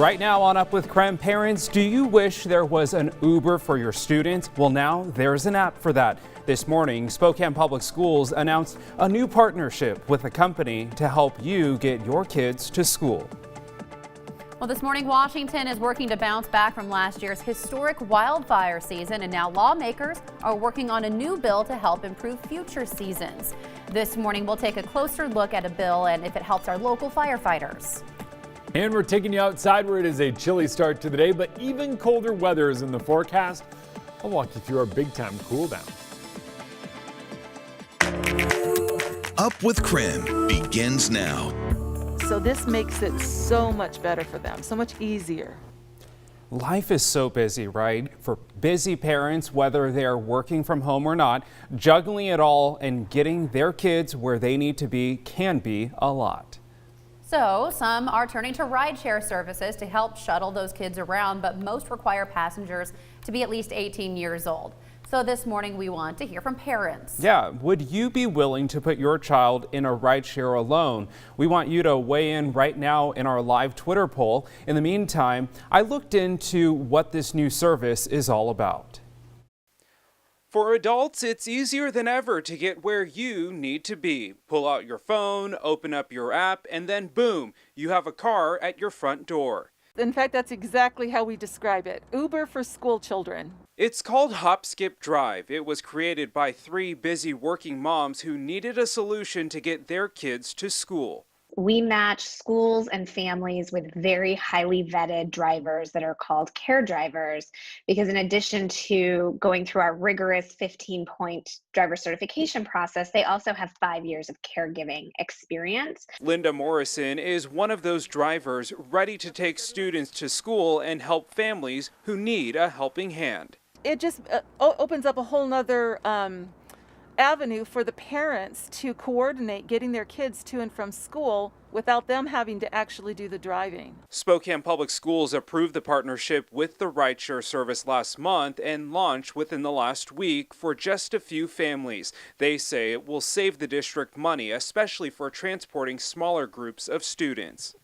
Right now on Up with KREM, parents, do you wish there was an Uber for your students? Well, now there's an app for that. This morning, Spokane Public Schools announced a new partnership with a company to help you get your kids to school. Well, this morning, Washington is working to bounce back from last year's historic wildfire season, and now lawmakers are working on a new bill to help improve future seasons. This morning, we'll take a closer look at a bill and if it helps our local firefighters. And we're taking you outside where it is a chilly start to the day, but even colder weather is in the forecast. I'll walk you through our big time cool down. Up with KREM begins now. So this makes it so much better for them, so much easier. Life is so busy, right? For busy parents, whether they're working from home or not, juggling it all and getting their kids where they need to be can be a lot. So some are turning to rideshare services to help shuttle those kids around, but most require passengers to be at least 18 years old. So this morning we want to hear from parents. Yeah, would you be willing to put your child in a rideshare alone? We want you to weigh in right now in our live Twitter poll. In the meantime, I looked into what this new service is all about. For adults, it's easier than ever to get where you need to be. Pull out your phone, open up your app, and then boom, you have a car at your front door. In fact, that's exactly how we describe it. Uber for school children. It's called Hop, Skip, Drive. It was created by 3 busy working moms who needed a solution to get their kids to school. We match schools and families with very highly vetted drivers that are called care drivers, because in addition to going through our rigorous 15-point driver certification process, they also have 5 years of caregiving experience. Linda Morrison is one of those drivers ready to take students to school and help families who need a helping hand. It just opens up a whole nother avenue for the parents to coordinate getting their kids to and from school without them having to actually do the driving. Spokane Public Schools approved the partnership with the rideshare service last month and launched within the last week for just a few families. They say it will save the district money, especially for transporting smaller groups of students.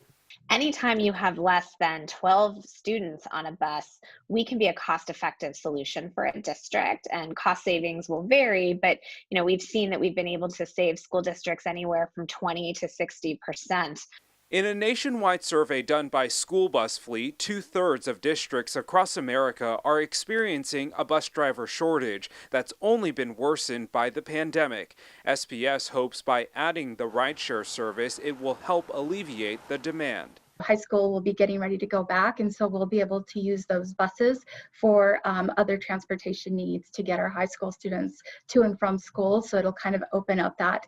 Anytime you have less than 12 students on a bus, we can be a cost-effective solution for a district, and cost savings will vary, but we've seen that we've been able to save school districts anywhere from 20 to 60%. In a nationwide survey done by School Bus Fleet, 2/3 of districts across America are experiencing a bus driver shortage that's only been worsened by the pandemic. SPS hopes by adding the rideshare service, it will help alleviate the demand. High school will be getting ready to go back, and so we'll be able to use those buses for other transportation needs to get our high school students to and from school. So it'll kind of open up that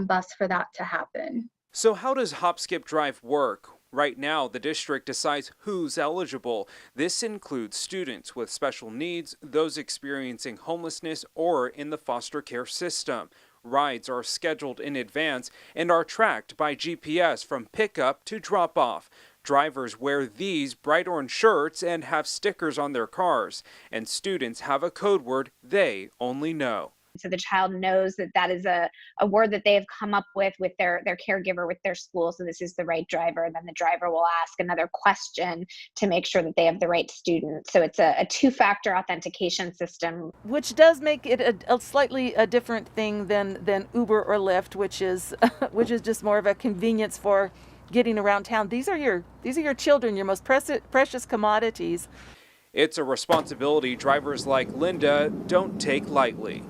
bus for that to happen. So how does Hop, Skip, Drive work? Right now, the district decides who's eligible. This includes students with special needs, those experiencing homelessness, or in the foster care system. Rides are scheduled in advance and are tracked by GPS from pickup to drop-off. Drivers wear these bright orange shirts and have stickers on their cars, and students have a code word they only know. So the child knows that that is a word that they have come up with their caregiver, with their school. So this is the right driver. And then the driver will ask another question to make sure that they have the right student. So it's a 2-factor authentication system. Which does make it a slightly different thing than Uber or Lyft, which is just more of a convenience for getting around town. These are your children, your most precious commodities. It's a responsibility drivers like Linda don't take lightly.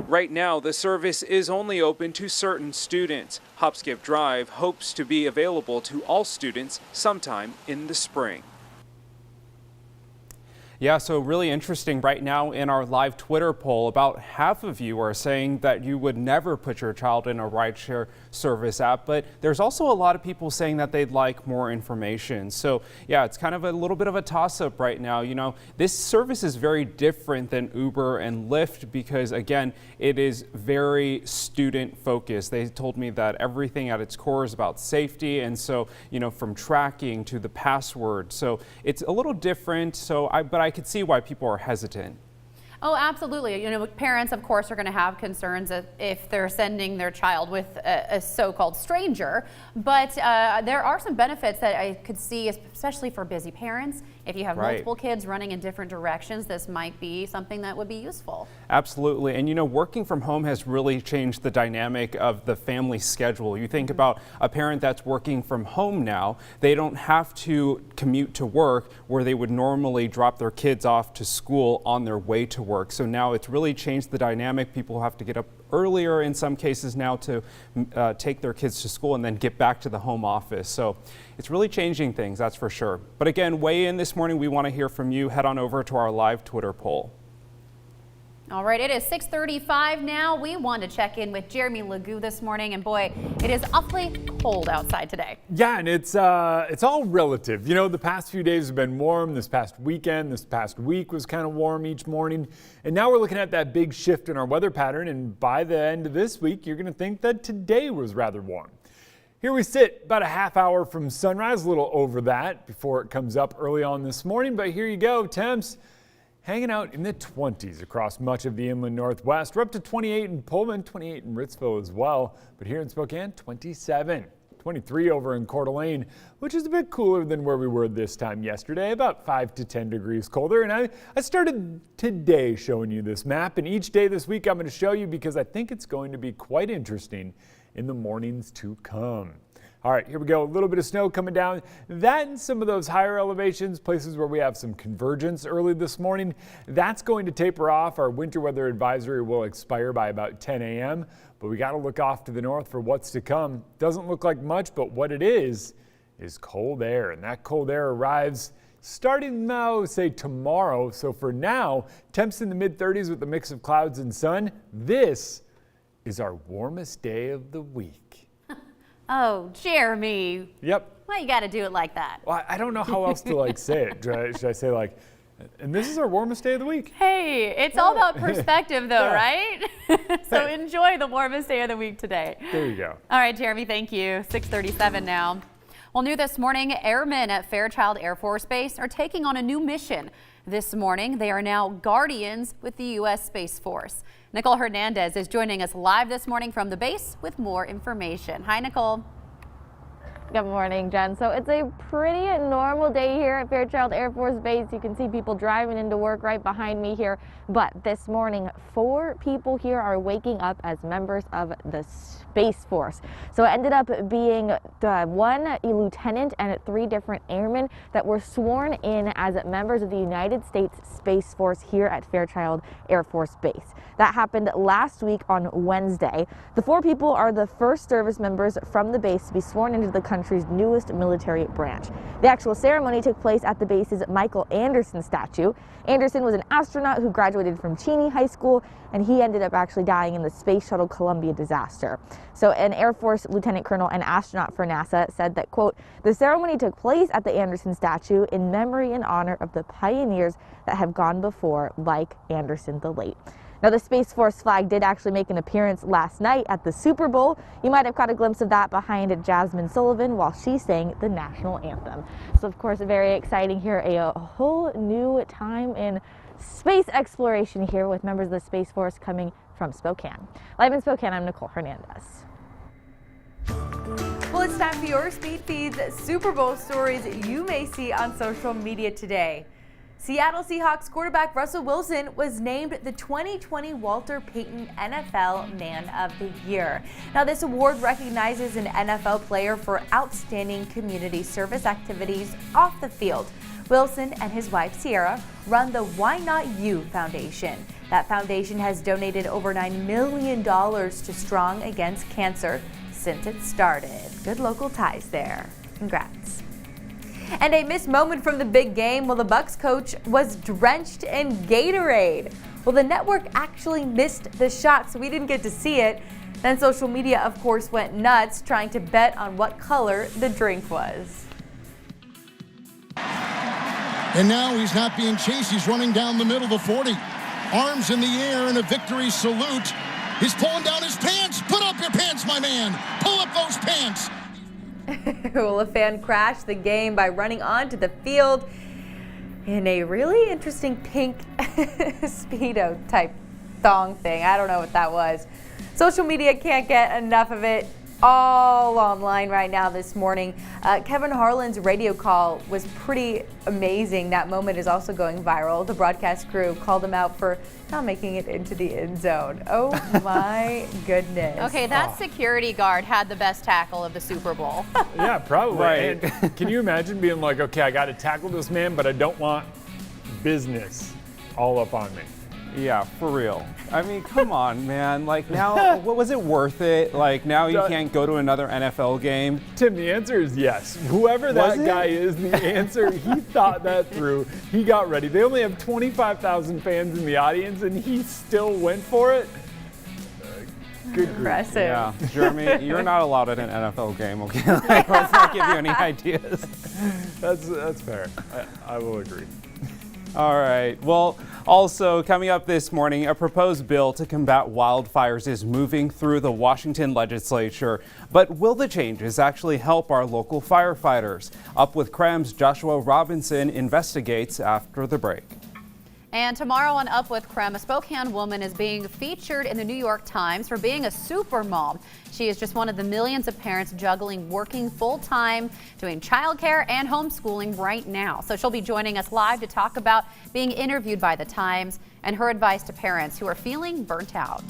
Right now, the service is only open to certain students. Hop, Skip, Drive hopes to be available to all students sometime in the spring. Yeah, so really interesting right now in our live Twitter poll, about half of you are saying that you would never put your child in a rideshare service app, but there's also a lot of people saying that they'd like more information. So yeah, it's kind of a little bit of a toss-up right now. This service is very different than Uber and Lyft because, again, it is very student focused. They told me that everything at its core is about safety, and so, from tracking to the password. So it's a little different, but I could see why people are hesitant. Oh, absolutely. You know, parents, of course, are going to have concerns if they're sending their child with a so-called stranger. But there are some benefits that I could see, especially for busy parents. If you have multiple kids running in different directions, this might be something that would be useful. Absolutely. And you know, working from home has really changed the dynamic of the family schedule. You think about a parent that's working from home now, they don't have to commute to work where they would normally drop their kids off to school on their way to work. So now it's really changed the dynamic. People have to get up earlier in some cases now to take their kids to school and then get back to the home office. So it's really changing things, that's for sure. But again, weigh in this morning. We want to hear from you. Head on over to our live Twitter poll. All right, it is 6:35 now. We want to check in with Jeremy Legoo this morning, and boy, it is awfully cold outside today. Yeah, and it's all relative. You know, the past few days have been warm. This past weekend, this past week was kind of warm each morning. And now we're looking at that big shift in our weather pattern. And by the end of this week, you're going to think that today was rather warm. Here we sit about a half hour from sunrise, a little over that before it comes up early on this morning. But here you go, temps hanging out in the 20s across much of the inland northwest. We're up to 28 in Pullman, 28 in Ritzville as well. But here in Spokane, 27. 23 over in Coeur d'Alene, which is a bit cooler than where we were this time yesterday, about 5 to 10 degrees colder. And I started today showing you this map, and each day this week I'm going to show you because I think it's going to be quite interesting in the mornings to come. All right, here we go. A little bit of snow coming down. That and some of those higher elevations, places where we have some convergence early this morning, that's going to taper off. Our winter weather advisory will expire by about 10 a.m., but we got to look off to the north for what's to come. Doesn't look like much, but what it is cold air, and that cold air arrives starting now, say tomorrow. So for now, temps in the mid-30s with a mix of clouds and sun. This is our warmest day of the week. Oh, Jeremy. Yep. Why you got to do it like that? Well, I don't know how else to say it. Should I say and this is our warmest day of the week? Hey, it's all about perspective though, right? So enjoy the warmest day of the week today. There you go. All right, Jeremy, thank you. 6:37 now. Well, new this morning, airmen at Fairchild Air Force Base are taking on a new mission. This morning, they are now guardians with the U.S. Space Force. Nicole Hernandez is joining us live this morning from the base with more information. Hi, Nicole. Good morning, Jen. So it's a pretty normal day here at Fairchild Air Force Base. You can see people driving into work right behind me here. But this morning, 4 people here are waking up as members of the Space Force. So it ended up being 1 lieutenant and 3 different airmen that were sworn in as members of the United States Space Force here at Fairchild Air Force Base. That happened last week on Wednesday. The 4 people are the first service members from the base to be sworn into the country's newest military branch. The actual ceremony took place at the base's Michael Anderson statue. Anderson was an astronaut who graduated from Cheney High School, and he ended up actually dying in the Space Shuttle Columbia disaster. So an Air Force lieutenant colonel and astronaut for NASA said that, quote, the ceremony took place at the Anderson statue in memory and honor of the pioneers that have gone before, like Anderson the late. Now, the Space Force flag did actually make an appearance last night at the Super Bowl. You might have caught a glimpse of that behind Jasmine Sullivan while she sang the national anthem. So, of course, very exciting here. A whole new time in space exploration here with members of the Space Force coming from Spokane. Live in Spokane, I'm Nicole Hernandez. Well, it's time for your Speed Feeds Super Bowl stories you may see on social media today. Seattle Seahawks quarterback Russell Wilson was named the 2020 Walter Payton NFL Man of the Year. Now, this award recognizes an NFL player for outstanding community service activities off the field. Wilson and his wife Sierra run the Why Not You Foundation. That foundation has donated over $9 million to Strong Against Cancer since it started. Good local ties there. Congrats. And a missed moment from the big game. Well, the Bucs coach was drenched in Gatorade. Well, the network actually missed the shot, so we didn't get to see it. Then social media, of course, went nuts trying to bet on what color the drink was. And now he's not being chased. He's running down the middle of the 40. Arms in the air in a victory salute. He's pulling down his pants. Put up your pants, my man. Pull up those pants. Well, a fan crashed the game by running onto the field in a really interesting pink Speedo type thong thing. I don't know what that was. Social media can't get enough of it. All online right now this morning. Kevin Harlan's radio call was pretty amazing. That moment is also going viral. The broadcast crew called him out for not making it into the end zone. Oh my goodness. Okay, that security guard had the best tackle of the Super Bowl. Yeah, probably. Right. And can you imagine being like, okay, I got to tackle this man, but I don't want business all up on me. Yeah, for real. I mean, come on, man. Like now, what was it worth it? Like now you can't go to another NFL game? Tim, the answer is yes. Whoever that guy is, the answer, he thought that through. He got ready. They only have 25,000 fans in the audience, and he still went for it. Good grief. Impressive. Yeah, Jeremy, you're not allowed at an NFL game, okay? Like, let's not give you any ideas. That's fair. I will agree. All right. Well, also coming up this morning, a proposed bill to combat wildfires is moving through the Washington legislature. But will the changes actually help our local firefighters? Up with KREM's Joshua Robinson investigates after the break. And tomorrow on Up with KREM, a Spokane woman is being featured in the New York Times for being a super mom. She is just one of the millions of parents juggling working full-time, doing childcare and homeschooling right now. So she'll be joining us live to talk about being interviewed by the Times and her advice to parents who are feeling burnt out.